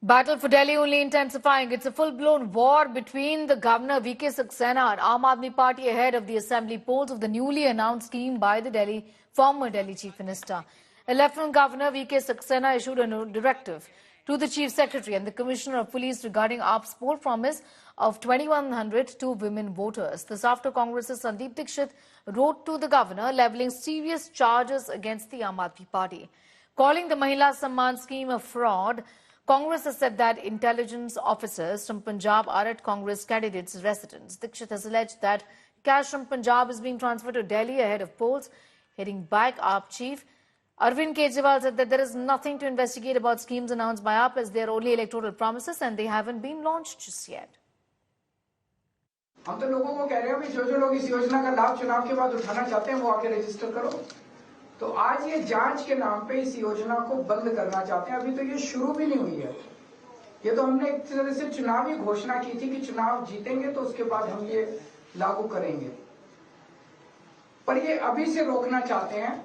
Battle for Delhi only intensifying. It's a full-blown war between the governor V.K. Saxena and Aam Aadmi Party ahead of the assembly polls of the newly announced scheme by the former Delhi Chief Minister. Lieutenant Governor V.K. Saxena issued a directive to the Chief Secretary and the Commissioner of Police regarding AAP's poll promise of 2,100 to women voters. This after Congress's Sandeep Dixit wrote to the governor levelling serious charges against the Aam Aadmi Party. Calling the Mahila Samman scheme a fraud, Congress has said that intelligence officers from Punjab are at Congress candidates' residence. Dixit has alleged that cash from Punjab is being transferred to Delhi ahead of polls. Heading back, AAP chief Arvind Kejriwal said that there is nothing to investigate about schemes announced by AAP as they are only electoral promises and they haven't been launched just yet. हम तो लोगों को कह रहे हैं कि जो लोग इस योजना का लाभ चुनाव के बाद उठाना चाहते हैं वो आके रजिस्टर करो। तो आज ये जांच के नाम पे इस योजना को बंद करना चाहते हैं। अभी तो ये शुरू भी नहीं हुई है। ये तो हमने एक तरह से चुनावी घोषणा की थी कि चुनाव जीतेंगे तो उसके बाद हम ये लागू करेंगे, पर ये अभी से रोकना चाहते हैं।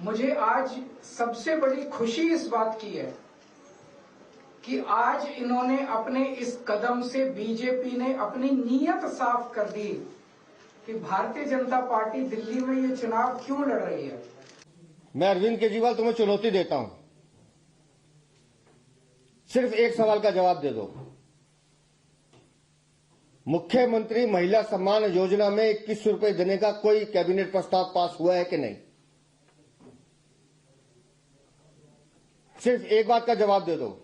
मुझे आज सबसे बड़ी खुशी इस बात की है कि आज इन्होंने अपने इस कदम से बीजेपी ने अपनी नीयत साफ कर दी कि भारतीय जनता पार्टी दिल्ली में ये चुनाव क्यों लड़ रही है। मैं अरविंद केजरीवाल तुम्हें चुनौती देता हूं, सिर्फ एक सवाल का जवाब दे दो। मुख्यमंत्री महिला सम्मान योजना में 21 रुपए देने का कोई कैबिनेट प्रस्ताव पास हुआ है कि नहीं? सिर्फ एक बात का जवाब दे दो।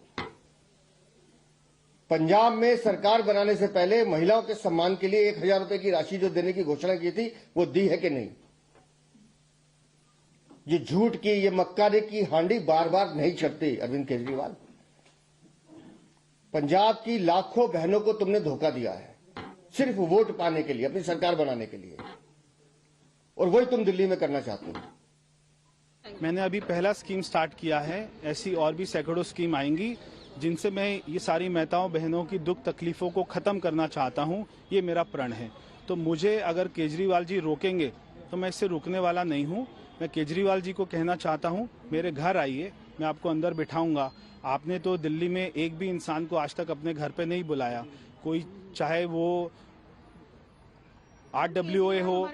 पंजाब में सरकार बनाने से पहले महिलाओं के सम्मान के लिए 1,000 रुपए की राशि जो देने की घोषणा की थी वो दी है कि नहीं? ये झूठ की, ये मक्कारी की हांडी बार बार नहीं चढ़ती अरविंद केजरीवाल। पंजाब की लाखों बहनों को तुमने धोखा दिया है सिर्फ वोट पाने के लिए, अपनी सरकार बनाने के लिए, और वही तुम दिल्ली में करना चाहते हो। मैंने अभी पहला स्कीम स्टार्ट किया है, ऐसी और भी सैकड़ों स्कीम आएंगी जिनसे मैं ये सारी माताओं बहनों की दुख तकलीफों को खत्म करना चाहता हूं। ये मेरा प्रण है। तो मुझे अगर केजरीवाल जी रोकेंगे तो मैं इससे रुकने वाला नहीं हूं। मैं केजरीवाल जी को कहना चाहता हूं, मेरे घर आइए, मैं आपको अंदर बिठाऊंगा। आपने तो दिल्ली में एक भी इंसान को आज तक अपने घर पे नहीं बुलाया, कोई चाहे वो RWA हो,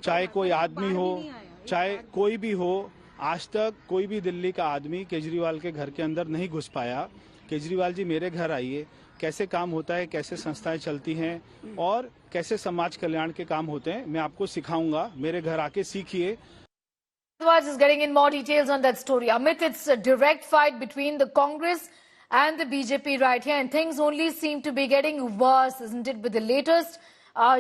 चाहे कोई आदमी हो, चाहे कोई भी हो, आज तक कोई भी दिल्ली का आदमी केजरीवाल के घर के अंदर नहीं घुस पाया। केजरीवाल जी मेरे घर आइए, कैसे काम होता है, कैसे संस्थाएं चलती हैं और कैसे समाज कल्याण के काम होते हैं, मैं आपको सिखाऊंगा। मेरे घर आके सीखिए। Is getting in more details on that story. Amit, it's a direct fight between the Congress and the BJP right here, and things only seem to be getting worse, isn't it? With the latest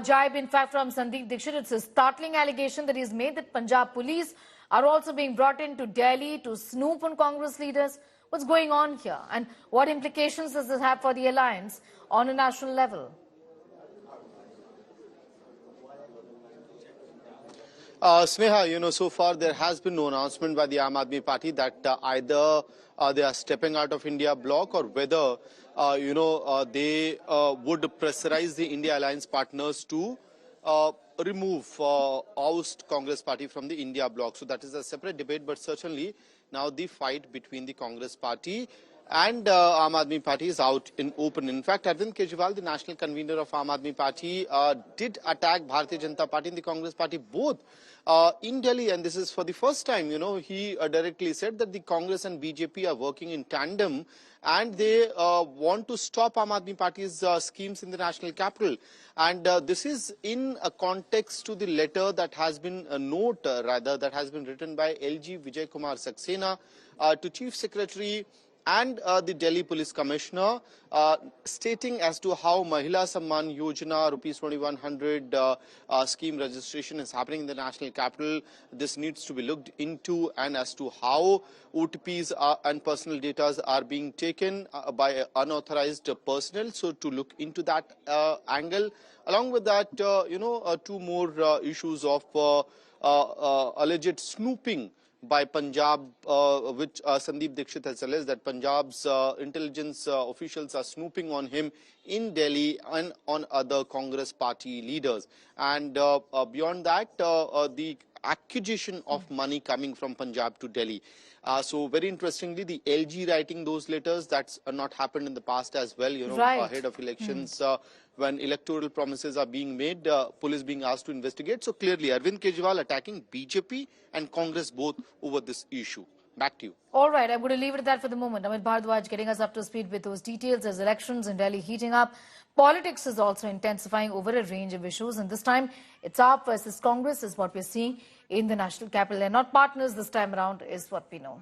jibe, in fact, from Sandeep Dixit, it's a startling allegation that he's made that Punjab police are also being brought into Delhi to snoop on Congress leaders. What's going on here, and what implications does this have for the alliance on a national level? Sneha, so far there has been no announcement by the Aam Aadmi Party that either they are stepping out of India bloc or whether, they would pressurize the India alliance partners to oust Congress party from the India bloc. So that is a separate debate, but certainly now the fight between the Congress party and Aam Aadmi Party is out in open. In fact, Arvind Kejriwal, the national convener of Aam Aadmi Party, did attack Bharatiya Janata Party and the Congress party both in Delhi, and this is for the first time. He directly said that the Congress and BJP are working in tandem and they want to stop Aam Aadmi Party's schemes in the national capital. And this is in a context to the letter that has been a note that has been written by LG Vijay Kumar Saxena to Chief Secretary and the Delhi Police Commissioner, stating as to how Mahila Samman Yojana, rupees 2,100 scheme registration is happening in the national capital. This needs to be looked into, and as to how OTPs and personal data are being taken by unauthorized personnel. So to look into that angle. Along with that, two more issues of alleged snooping by Punjab, which Sandeep Dixit has alleged that Punjab's intelligence officials are snooping on him. in Delhi and on other Congress party leaders. And beyond that, the accusation of money coming from Punjab to Delhi. So very interestingly, the LG writing those letters, that's not happened in the past as well, you know, Right. ahead of elections, when electoral promises are being made, police being asked to investigate. So clearly, Arvind Kejriwal attacking BJP and Congress both over this issue. Back to you. All right, I'm going to leave it at that for the moment. Amit Bhardwaj getting us up to speed with those details as elections in Delhi heating up. Politics is also intensifying over a range of issues, and this time it's AAP versus Congress is what we're seeing in the national capital. They're not partners this time around, is what we know.